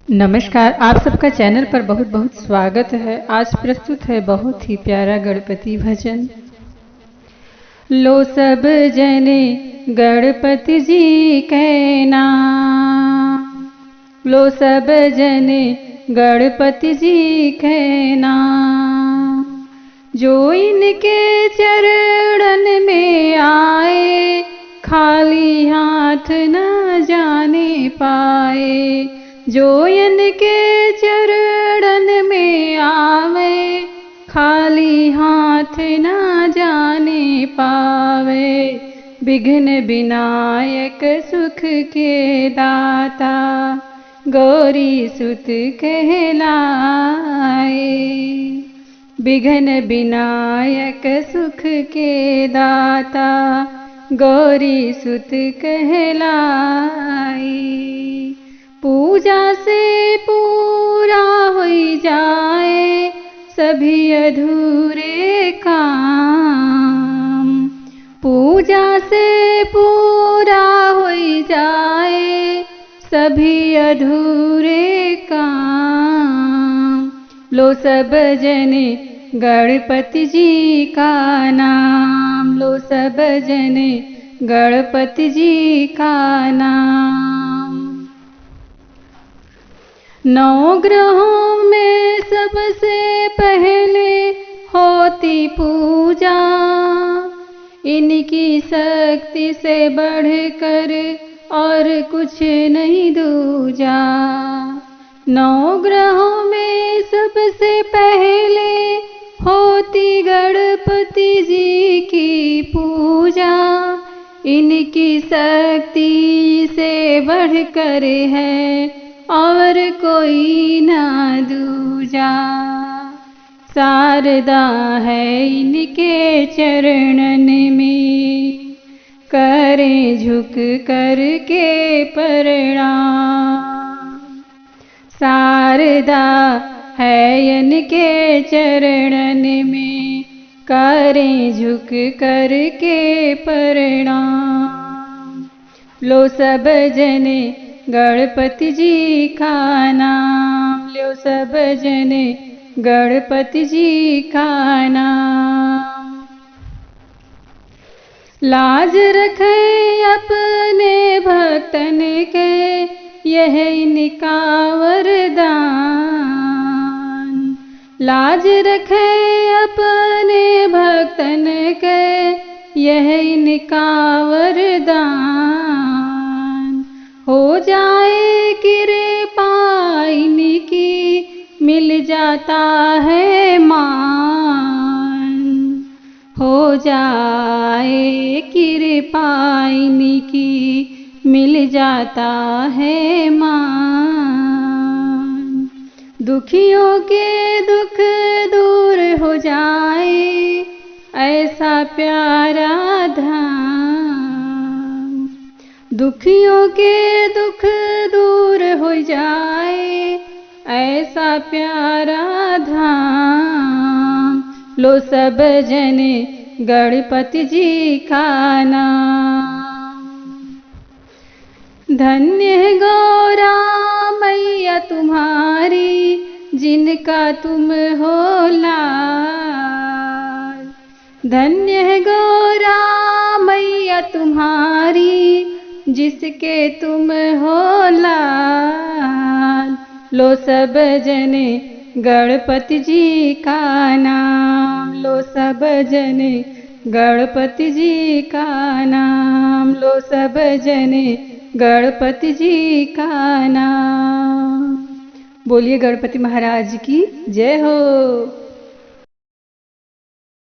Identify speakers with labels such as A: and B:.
A: नमस्कार, आप सबका चैनल पर बहुत बहुत स्वागत है। आज प्रस्तुत है बहुत ही प्यारा गणपति भजन। लो सब जने गणपति जी के नाम, लो सब जने गणपति जी के नाम। जो इनके चरणन में आए, खाली हाथ न जाने पाए। जो इनके चरणन में आवे, खाली हाथ न जाने पावे। विघ्न विनायक सुख के दाता, गौरी सुत कहलाए। विघ्न विनायक सुख के दाता, गौरी सुत कहलाए। पूजा से पूरा हो जाए सभी अधूरे काम। पूजा से पूरा हो जाए सभी अधूरे काम। लो सब जने गणपति जी का नाम, लो सब जने गणपति जी का नाम। नौ ग्रहों में सबसे पहले होती पूजा, इनकी शक्ति से बढ़कर और कुछ नहीं दूजा। नौ ग्रहों में सबसे पहले होती गणपति जी की पूजा, इनकी शक्ति से बढ़कर है और कोई ना दूजा। शारदा है इनके चरणन में, करें झुक कर के प्रणाम। शारदा है इनके चरणन में, करें झुक कर के प्रणाम। लो सब जने गणपति जी का नाम, लो सब जने गणपति जी का नाम। लाज रखे अपने भक्तन के, यह इनका वरदान। लाज रखे अपने भक्तन के, यह इनका वरदान। हो जाए कृपा इनकी, मिल जाता है मान। हो जाए कृपा इनकी, मिल जाता है मान। दुखियों के दुख दूर हो जाए, ऐसा प्यारा धाम। दुखियों के दुख दूर हो जाए, ऐसा प्यारा धाम। लो सब जने गणपति जी का नाम। धन्य है गौरा मैया तुम्हारी, जिनका तुम हो लाल। धन्य है गौरा मैया तुम्हारी, जिसके तुम हो लाल। लो सब जने गणपति जी का नाम, लो सब जने गणपति जी का नाम, लो सब जने गणपति जी का नाम। बोलिए गणपति महाराज की जय हो।